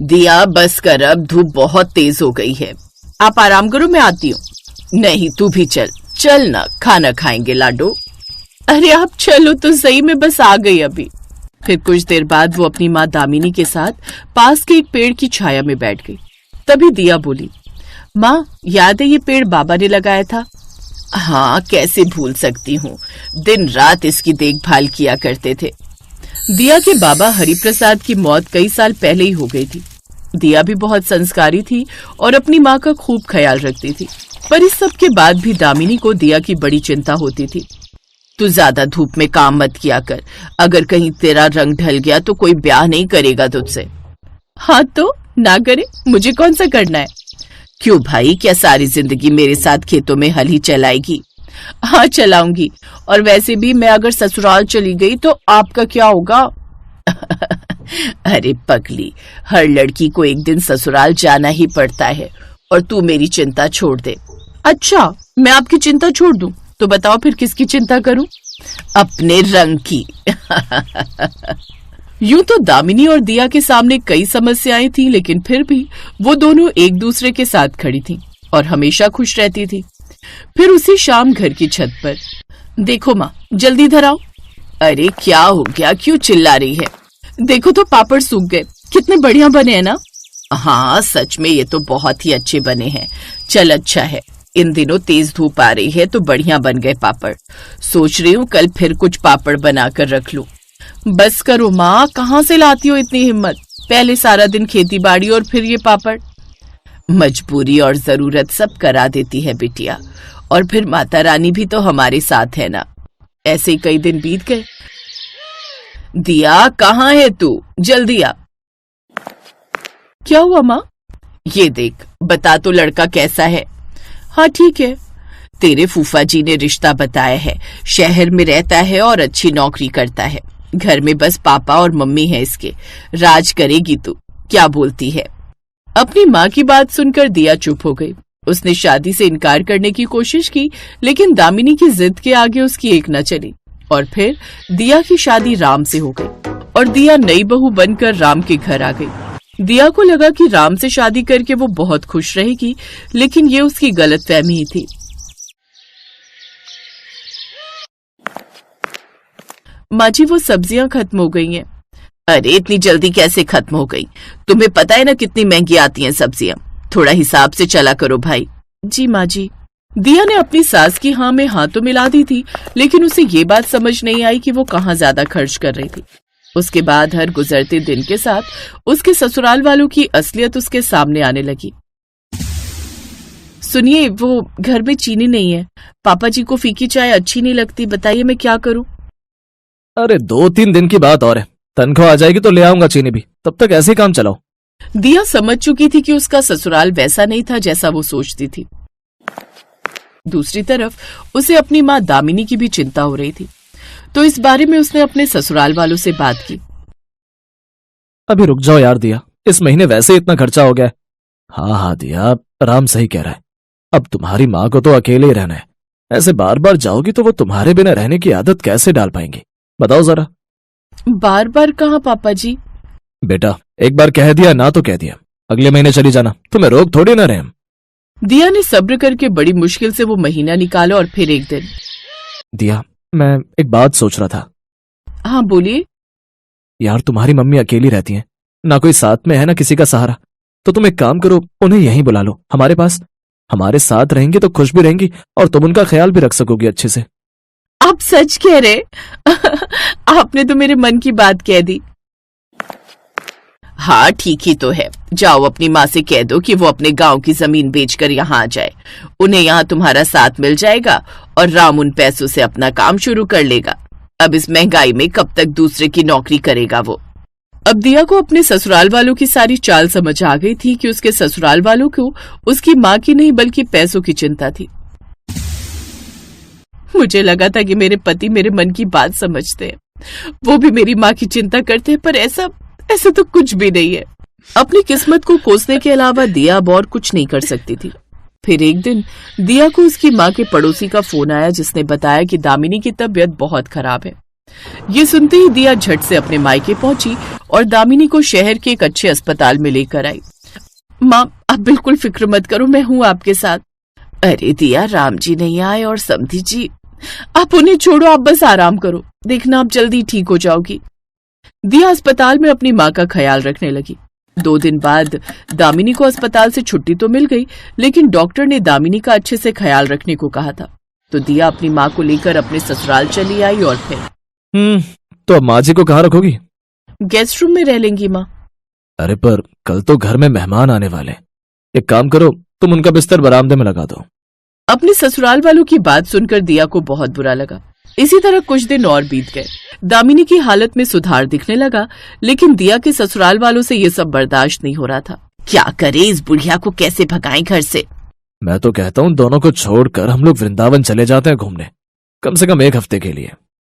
दिया बस कर, अब धूप बहुत तेज हो गई है। आप आराम करो, मैं आती हूँ। नहीं, तू भी चल। चल ना, खाना खाएंगे लाडो। अरे आप चलो तो सही, मैं बस आ गई अभी। फिर कुछ देर बाद वो अपनी माँ दामिनी के साथ पास के एक पेड़ की छाया में बैठ गई। तभी दिया बोली, माँ याद है ये पेड़ बाबा ने लगाया था? हाँ, कैसे भूल सकती हूँ, दिन रात इसकी देखभाल किया करते थे। दिया के बाबा हरिप्रसाद की मौत कई साल पहले ही हो गई थी। दिया भी बहुत संस्कारी थी और अपनी माँ का खूब ख्याल रखती थी, पर इस सब के बाद भी दामिनी को दिया की बड़ी चिंता होती थी। तू ज्यादा धूप में काम मत किया कर, अगर कहीं तेरा रंग ढल गया तो कोई ब्याह नहीं करेगा तुझसे। हाँ तो ना करे, मुझे कौन सा करना है। क्यों भाई, क्या सारी जिंदगी मेरे साथ खेतों में हल ही चलाएगी? हाँ चलाऊंगी, और वैसे भी मैं अगर ससुराल चली गई तो आपका क्या होगा? अरे पगली, हर लड़की को एक दिन ससुराल जाना ही पड़ता है, और तू मेरी चिंता छोड़ दे। अच्छा, मैं आपकी चिंता छोड़ दूं तो बताओ फिर किसकी चिंता करूं? अपने रंग की। यूं तो दामिनी और दिया के सामने कई समस्याएं थी, लेकिन फिर भी वो दोनों एक दूसरे के साथ खड़ी थीं और हमेशा खुश रहती थी। फिर उसी शाम घर की छत पर, देखो माँ जल्दी इधर आओ। अरे क्या हो गया, क्यों चिल्ला रही है? देखो तो पापड़ सूख गए, कितने बढ़िया बने हैं ना? हाँ सच में, ये तो बहुत ही अच्छे बने हैं। चल अच्छा है, इन दिनों तेज धूप आ रही है तो बढ़िया बन गए पापड़। सोच रही हूँ कल फिर कुछ पापड़ बनाकर रख लूं। बस करो माँ, कहाँ से लाती हो इतनी हिम्मत? पहले सारा दिन खेती बाड़ी और फिर ये पापड़। मजबूरी और जरूरत सब करा देती है बिटिया, और फिर माता रानी भी तो हमारे साथ है ना। ऐसे ही कई दिन बीत गए। दिया कहाँ है तू, जल्दी आ। क्या हुआ माँ? ये देख, बता तो लड़का कैसा है? हाँ ठीक है। तेरे फूफा जी ने रिश्ता बताया है, शहर में रहता है और अच्छी नौकरी करता है। घर में बस पापा और मम्मी है इसके, राज करेगी तू, क्या बोलती है? अपनी माँ की बात सुनकर दिया चुप हो गई। उसने शादी से इनकार करने की कोशिश की, लेकिन दामिनी की जिद के आगे उसकी एक न चली, और फिर दिया की शादी राम से हो गई और दिया नई बहू बनकर राम के घर आ गई। दिया को लगा कि राम से शादी करके वो बहुत खुश रहेगी, लेकिन ये उसकी गलतफहमी ही थी। माँ जी, वो सब्जियां खत्म हो गई हैं। अरे इतनी जल्दी कैसे खत्म हो गई? तुम्हें पता है ना कितनी महंगी आती हैं सब्जियां, थोड़ा हिसाब से चला करो भाई। जी माँ जी। दिया ने अपनी सास की हाँ में हाँ तो मिला दी थी, लेकिन उसे ये बात समझ नहीं आई कि वो कहाँ ज्यादा खर्च कर रही थी। उसके बाद हर गुजरते दिन के साथ उसके ससुराल वालों की असलियत उसके सामने आने लगी। सुनिए, वो घर में चीनी नहीं है, पापा जी को फीकी चाय अच्छी नहीं लगती, बताइए मैं क्या करूं? अरे 2-3 दिन की बात और है, तनख्वाह आ जाएगी तो ले आऊंगा चीनी भी, तब तक ऐसे ही काम चलाओ। दिया समझ चुकी थी कि उसका ससुराल वैसा नहीं था जैसा वो सोचती थी। दूसरी तरफ उसे अपनी माँ दामिनी की भी चिंता हो रही थी, तो इस बारे में उसने अपने ससुराल वालों से बात की। अभी रुक जाओ यार दिया, इस महीने वैसे इतना खर्चा हो गया। हाँ दिया, राम सही कह रहा है, अब तुम्हारी माँ को तो अकेले ही रहना है, ऐसे बार बार जाओगी तो वो तुम्हारे बिना रहने की आदत कैसे डाल पाएंगी, बताओ जरा। बार बार कहाँ पापा जी? बेटा एक बार कह दिया ना तो कह दिया, अगले महीने चली जाना, तुम्हें रोक थोड़ी ना रहे हम। दिया ने सब्र करके बड़ी मुश्किल से वो महीना निकाला और फिर एक दिन। दिया मैं एक बात सोच रहा था। हाँ बोलिए। यार तुम्हारी मम्मी अकेली रहती हैं, ना कोई साथ में है ना किसी का सहारा, तो तुम एक काम करो, उन्हें यहीं बुला लो हमारे पास, हमारे साथ रहेंगी तो खुश भी रहेंगी और तुम उनका ख्याल भी रख सकोगी अच्छे से। आप सच कह रहे? आपने तो मेरे मन की बात कह दी। हाँ ठीक ही तो है, जाओ अपनी माँ से कह दो कि वो अपने गांव की जमीन बेचकर यहाँ आ जाए, उन्हें यहाँ तुम्हारा साथ मिल जाएगा और राम उन पैसों से अपना काम शुरू कर लेगा। अब इस महंगाई में कब तक दूसरे की नौकरी करेगा वो। अब दिया को अपने ससुराल वालों की सारी चाल समझ आ गई थी कि उसके ससुराल वालों को उसकी माँ की नहीं बल्कि पैसों की चिंता थी। मुझे लगा था कि मेरे पति मेरे मन की बात समझते हैं, वो भी मेरी माँ की चिंता करते हैं, पर ऐसा तो कुछ भी नहीं है। अपनी किस्मत को कोसने के अलावा दिया अब और कुछ नहीं कर सकती थी। फिर एक दिन दिया को उसकी माँ के पड़ोसी का फोन आया, जिसने बताया कि दामिनी की तबीयत बहुत खराब है ये सुनते ही दिया झट से अपने मायके पहुंची और दामिनी को शहर के एक अच्छे अस्पताल में लेकर आई। माँ, आप बिल्कुल फिक्र मत करो, मैं हूँ आपके साथ। अरे दिया, राम जी नहीं आए और समधी जी? आप उन्हें छोड़ो, आप बस आराम करो, देखना आप जल्दी ठीक हो जाओगी। दिया अस्पताल में अपनी माँ का ख्याल रखने लगी। 2 दिन बाद दामिनी को अस्पताल से छुट्टी तो मिल गई, लेकिन डॉक्टर ने दामिनी का अच्छे से ख्याल रखने को कहा था। तो दिया अपनी माँ को लेकर अपने ससुराल चली आई और फिर तो अब माँ जी को कहाँ रखोगी? गेस्ट रूम में रह लेंगी माँ। अरे पर कल तो घर में मेहमान आने वाले। एक काम करो, तुम उनका बिस्तर बरामदे में लगा दो। अपने ससुराल वालों की बात सुनकर दिया को बहुत बुरा लगा। इसी तरह कुछ दिन और बीत गए। दामिनी की हालत में सुधार दिखने लगा, लेकिन दिया के ससुराल वालों से ये सब बर्दाश्त नहीं हो रहा था। क्या करे, इस बुढ़िया को कैसे भगाएं घर से? मैं तो कहता हूँ दोनों को छोड़कर हम लोग वृंदावन चले जाते हैं घूमने, कम से कम 1 हफ्ते के लिए।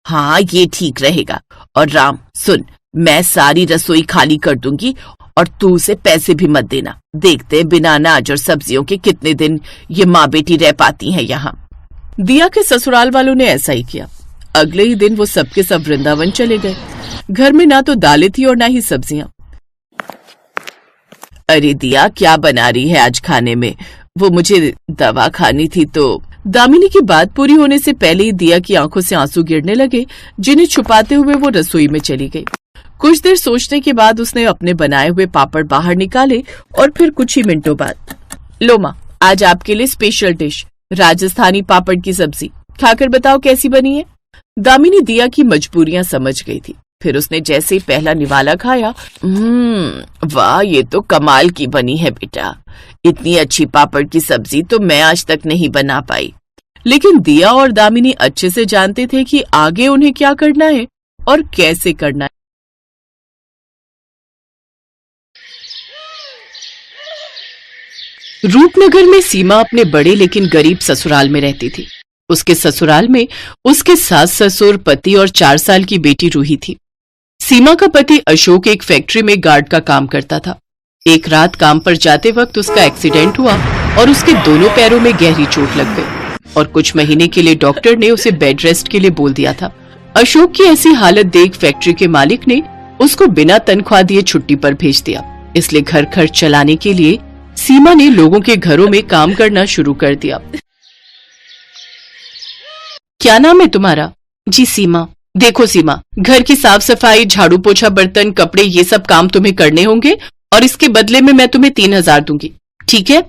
हाँ, ये ठीक रहेगा। और राम सुन, मैं सारी रसोई खाली कर दूंगी और तू उसे पैसे भी मत देना। देखते हैं बिना अनाज और सब्जियों के कितने दिन ये माँ बेटी रह पाती हैं यहाँ। दिया के ससुराल वालों ने ऐसा ही किया। अगले ही दिन वो सबके सब वृंदावन चले गए। घर में ना तो दालें थी और ना ही सब्जियां। अरे दिया, क्या बना रही है आज खाने में? वो मुझे दवा खानी थी तो। दामिनी की बात पूरी होने से पहले ही दिया की आंखों से आंसू गिरने लगे, जिन्हें छुपाते हुए वो रसोई में चली गई। कुछ देर सोचने के बाद उसने अपने बनाए हुए पापड़ बाहर निकाले और फिर कुछ ही मिनटों बाद, लो माँ, आज आपके लिए स्पेशल डिश, राजस्थानी पापड़ की सब्जी, खाकर बताओ कैसी बनी है। दामिनी दिया की मजबूरियां समझ गई थी। फिर उसने जैसे ही पहला निवाला खाया, वाह, ये तो कमाल की बनी है बेटा। इतनी अच्छी पापड़ की सब्जी तो मैं आज तक नहीं बना पाई। लेकिन दिया और दामिनी अच्छे से जानते थे कि आगे उन्हें क्या करना है और कैसे करना है। रूपनगर में सीमा अपने बड़े लेकिन गरीब ससुराल में रहती थी। उसके ससुराल में उसके सास ससुर, पति और 4 साल की बेटी रूही थी। सीमा का पति अशोक एक फैक्ट्री में गार्ड का काम करता था। एक रात काम पर जाते वक्त उसका एक्सीडेंट हुआ और उसके दोनों पैरों में गहरी चोट लग गई और कुछ महीने के लिए डॉक्टर ने उसे बेड रेस्ट के लिए बोल दिया था। अशोक की ऐसी हालत देख फैक्ट्री के मालिक ने उसको बिना तनख्वाह दिए छुट्टी पर भेज दिया। इसलिए घर खर्च चलाने के लिए सीमा ने लोगों के घरों में काम करना शुरू कर दिया। क्या नाम है तुम्हारा? जी सीमा। देखो सीमा, घर की साफ सफाई, झाड़ू पोछा, बर्तन, कपड़े, ये सब काम तुम्हें करने होंगे और इसके बदले में मैं तुम्हें 3000 दूंगी, ठीक है?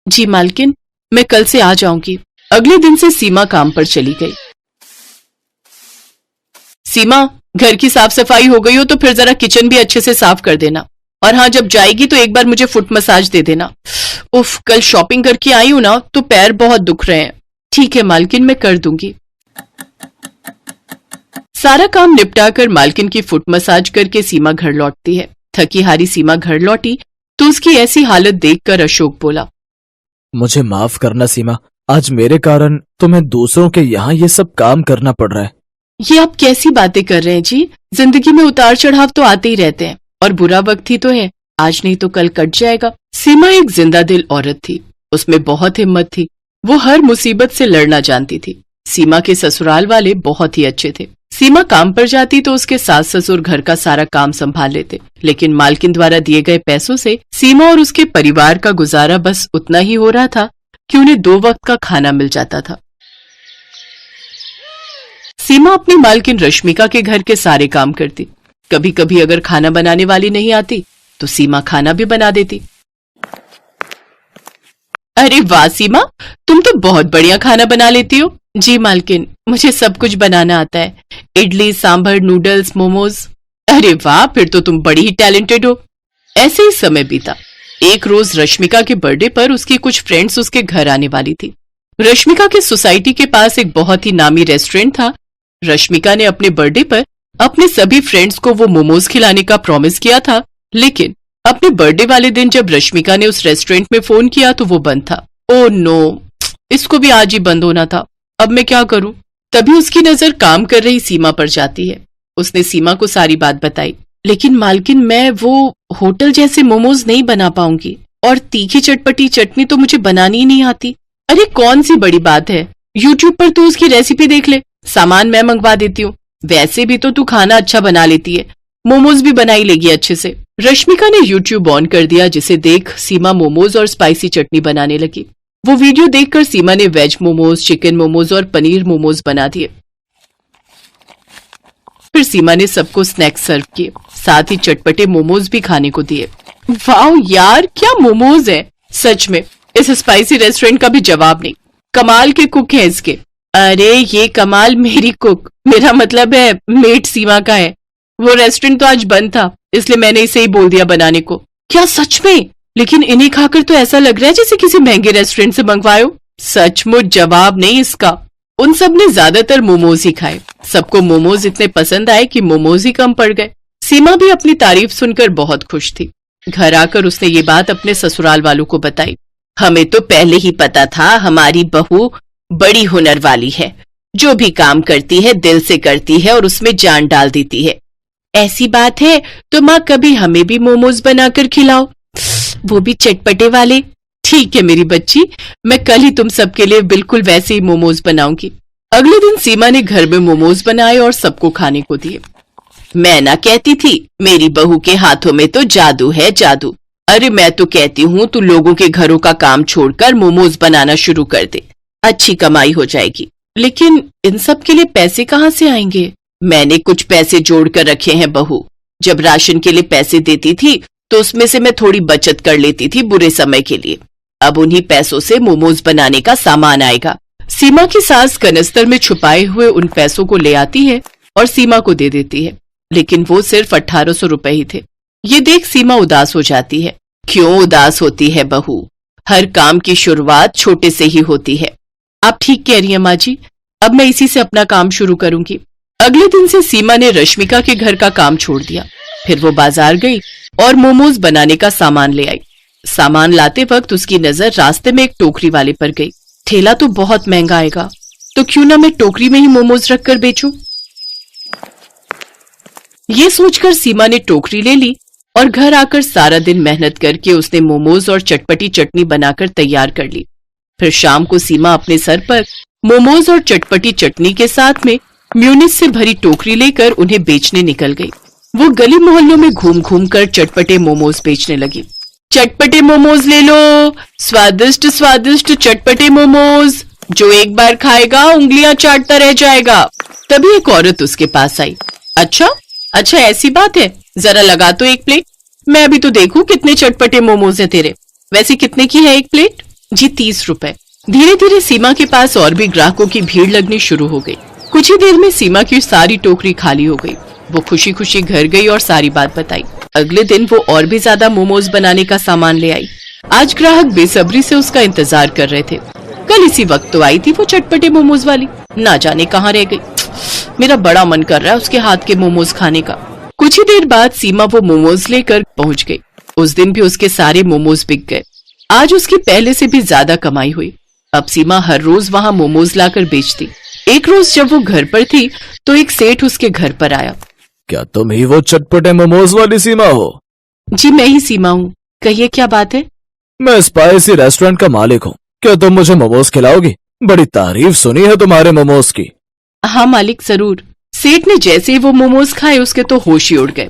जी मालकिन, मैं कल से आ जाऊंगी। अगले दिन से सीमा काम पर चली गई। सीमा, घर की साफ सफाई हो गई हो तो फिर जरा किचन भी अच्छे से साफ कर देना, और हाँ, जब जाएगी तो एक बार मुझे फुट मसाज दे देना। उफ, कल शॉपिंग करके आई हूं ना तो पैर बहुत दुख रहे हैं। ठीक है मालकिन, मैं कर दूंगी। सारा काम निपटाकर मालकिन की फुट मसाज करके सीमा घर लौटती है। थकी हारी सीमा घर लौटी तो उसकी ऐसी हालत देखकर अशोक बोला, मुझे माफ करना सीमा, आज मेरे कारण तुम्हें दूसरों के यहाँ ये सब काम करना पड़ रहा है। ये आप कैसी बातें कर रहे हैं जी? जिंदगी में उतार चढ़ाव तो आते ही रहते हैं और बुरा वक्त ही तो है, आज नहीं तो कल कट जाएगा। सीमा एक जिंदा दिल औरत थी, उसमें बहुत हिम्मत थी। वो हर मुसीबत से लड़ना जानती थी। सीमा के ससुराल वाले बहुत ही अच्छे थे। सीमा काम पर जाती तो उसके सास ससुर घर का सारा काम संभाल लेते, लेकिन मालकिन द्वारा दिए गए पैसों से सीमा और उसके परिवार का गुजारा बस उतना ही हो रहा था कि उन्हें 2 वक्त का खाना मिल जाता था। सीमा अपनी मालकिन रश्मिका के घर के सारे काम करती। कभी कभी अगर खाना बनाने वाली नहीं आती तो सीमा खाना भी बना देती। अरे वाह सीमा, तुम तो बहुत बढ़िया खाना बना लेती हो। जी मालकिन, मुझे सब कुछ बनाना आता है, इडली, सांभर, नूडल्स, मोमोज। अरे वाह, फिर तो तुम बड़ी ही टैलेंटेड हो। ऐसे ही समय बीता। एक रोज रश्मिका के बर्थडे पर उसकी कुछ फ्रेंड्स उसके घर आने वाली थी। रश्मिका के सोसाइटी के पास एक बहुत ही नामी रेस्टोरेंट था। रश्मिका ने अपने बर्थडे पर अपने सभी फ्रेंड्स को वो मोमोज खिलाने का प्रॉमिस किया था, लेकिन अपने बर्थडे वाले दिन जब रश्मिका ने उस रेस्टोरेंट में फोन किया तो वो बंद था। ओह नो, इसको भी आज ही बंद होना था। अब मैं क्या करूं? तभी उसकी नजर काम कर रही सीमा पर जाती है। उसने सीमा को सारी बात बताई। लेकिन मालकिन, मैं वो होटल जैसे मोमोज नहीं बना पाऊंगी और तीखी चटपटी चटनी तो मुझे बनानी ही नहीं आती। अरे कौन सी बड़ी बात है, यूट्यूब पर तू उसकी रेसिपी देख ले, सामान मैं मंगवा देती हूँ। वैसे भी तो तू खाना अच्छा बना लेती है, मोमोज भी बनाई लेगी अच्छे से। रश्मिका ने यूट्यूब ऑन कर दिया, जिसे देख सीमा मोमोज और स्पाइसी चटनी बनाने लगी। वो वीडियो देखकर सीमा ने वेज मोमोज, चिकन मोमोज और पनीर मोमोज बना दिए। फिर सीमा ने सबको स्नैक्स सर्व किए, साथ ही चटपटे मोमोज भी खाने को दिए। वाह यार, क्या मोमोज है! सच में इस स्पाइसी रेस्टोरेंट का भी जवाब नहीं। कमाल के कुक हैं इसके। अरे ये कमाल मेरी कुक, मेरा मतलब है मेट सीमा का है। वो रेस्टोरेंट तो आज बंद था, इसलिए मैंने इसे ही बोल दिया बनाने को। क्या सच में? लेकिन इन्हें खाकर तो ऐसा लग रहा है जैसे किसी महंगे रेस्टोरेंट से मंगवायो। सचमुच जवाब नहीं इसका। उन सब ने ज्यादातर मोमोज ही खाए। सबको मोमोज इतने पसंद आए कि मोमोज ही कम पड़ गए। सीमा भी अपनी तारीफ सुनकर बहुत खुश थी। घर आकर उसने ये बात अपने ससुराल वालों को बताई। हमें तो पहले ही पता था हमारी बहू बड़ी हुनर वाली है, जो भी काम करती है दिल से करती है और उसमें जान डाल देती है। ऐसी बात है तो माँ कभी हमें भी मोमोज बनाकर खिलाओ, वो भी चटपटे वाले। ठीक है मेरी बच्ची, मैं कल ही तुम सबके लिए बिल्कुल वैसे ही मोमोज बनाऊंगी। अगले दिन सीमा ने घर में मोमोज बनाए और सबको खाने को दिए। मैं ना कहती थी मेरी बहू के हाथों में तो जादू है, जादू। अरे मैं तो कहती हूँ तू लोगों के घरों का काम छोड़कर मोमोज बनाना शुरू कर दे, अच्छी कमाई हो जाएगी। लेकिन इन सब के लिए पैसे कहाँ से आएंगे? मैंने कुछ पैसे जोड़ कर रखे हैं बहू। जब राशन के लिए पैसे देती थी तो उसमें से मैं थोड़ी बचत कर लेती थी बुरे समय के लिए। अब उन्हीं पैसों से मोमोज बनाने का सामान आएगा। सीमा की सास कनस्तर में छुपाए हुए उन पैसों को ले आती है और सीमा को दे देती है, लेकिन वो सिर्फ 1800 रुपए ही थे। ये देख सीमा उदास हो जाती है। क्यों उदास होती है बहू? हर काम की शुरुआत छोटे से ही होती है। आप ठीक कह रही हैं माँ जी, अब मैं इसी से अपना काम शुरू करूंगी। अगले दिन से सीमा ने रश्मिका के घर का काम छोड़ दिया। फिर वो बाजार गई और मोमोज बनाने का सामान ले आई। सामान लाते वक्त उसकी नजर रास्ते में एक टोकरी वाले पर गई। ठेला तो बहुत महंगा आएगा, तो क्यों ना मैं टोकरी में ही मोमोज रखकर बेचूं? ये सोचकर सीमा ने टोकरी ले ली और घर आकर सारा दिन मेहनत करके उसने मोमोज और चटपटी चटनी बनाकर तैयार कर ली। फिर शाम को सीमा अपने सर पर मोमोज और चटपटी चटनी के साथ में म्यूनिस से भरी टोकरी लेकर उन्हें बेचने निकल गई। वो गली मोहल्लों में घूम घूम कर चटपटे मोमोज बेचने लगी। चटपटे मोमोज ले लो, स्वादिष्ट स्वादिष्ट चटपटे मोमोज, जो एक बार खाएगा उंगलियां चाटता रह जाएगा। तभी एक औरत उसके पास आई। अच्छा अच्छा, ऐसी बात है, जरा लगा तो एक प्लेट, मैं अभी तो देखूं कितने चटपटे मोमोज हैं तेरे। वैसे कितने की है एक प्लेट? जी 30 रुपए। धीरे धीरे सीमा के पास और भी ग्राहकों की भीड़ लगनी शुरू हो गई। कुछ ही देर में सीमा की सारी टोकरी खाली हो गई। वो खुशी खुशी घर गई और सारी बात बताई। अगले दिन वो और भी ज्यादा मोमोज बनाने का सामान ले आई। आज ग्राहक बेसब्री से उसका इंतजार कर रहे थे। कल इसी वक्त तो आई थी वो चटपटे मोमोज वाली, ना जाने कहाँ रह गई। मेरा बड़ा मन कर रहा है उसके हाथ के मोमोज खाने का। कुछ ही देर बाद सीमा वो मोमोज लेकर पहुंच गई। उस दिन भी उसके सारे मोमोज बिक गए। आज उसकी पहले से भी ज्यादा कमाई हुई। अब सीमा हर रोज वहाँ मोमोज लाकर बेचती। एक रोज जब वो घर पर थी तो एक सेठ उसके घर पर आया। क्या तुम ही वो चटपटे मोमोज वाली सीमा हो? जी मैं ही सीमा हूँ, कहिए क्या बात है? मैं स्पाइसी रेस्टोरेंट का मालिक हूँ। क्या तुम मुझे मोमोज खिलाओगी? बड़ी तारीफ सुनी है तुम्हारे मोमोज की। हाँ मालिक जरूर। सेठ ने जैसे ही वो मोमोज खाए उसके तो होश ही उड़ गए।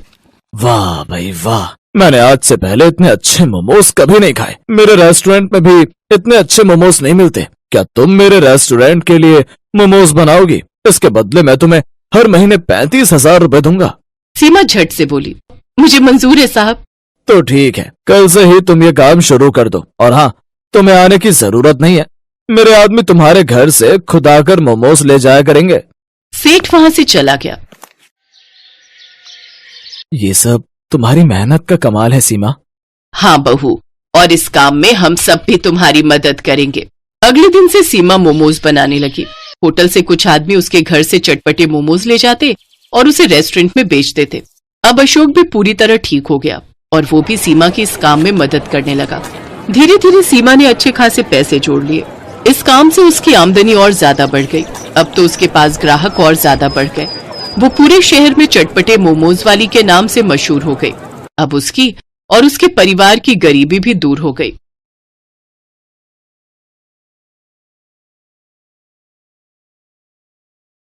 वाह भाई वाह, मैंने आज से पहले इतने अच्छे मोमोज कभी नहीं खाए। मेरे रेस्टोरेंट में भी इतने अच्छे मोमोज नहीं मिलते। क्या तुम मेरे रेस्टोरेंट के लिए मोमोज बनाओगी? इसके बदले मैं तुम्हें हर महीने 35,000 रुपए दूंगा। सीमा झट से बोली, मुझे मंजूर है साहब। तो ठीक है, कल से ही तुम ये काम शुरू कर दो। और हाँ, तुम्हें आने की जरूरत नहीं है, मेरे आदमी तुम्हारे घर से खुद आकर मोमोज ले जाया करेंगे। सेठ वहां से चला गया। ये सब तुम्हारी मेहनत का कमाल है सीमा। हाँ बहू, और इस काम में हम सब भी तुम्हारी मदद करेंगे। अगले दिन से सीमा मोमोज बनाने लगी। होटल से कुछ आदमी उसके घर से चटपटे मोमोज ले जाते और उसे रेस्टोरेंट में बेच देते। अब अशोक भी पूरी तरह ठीक हो गया और वो भी सीमा की इस काम में मदद करने लगा। धीरे धीरे सीमा ने अच्छे खासे पैसे जोड़ लिए। इस काम से उसकी आमदनी और ज्यादा बढ़ गई। अब तो उसके पास ग्राहक और ज्यादा बढ़ गए। वो पूरे शहर में चटपटे मोमोज वाली के नाम से मशहूर हो गई। अब उसकी और उसके परिवार की गरीबी भी दूर हो गई।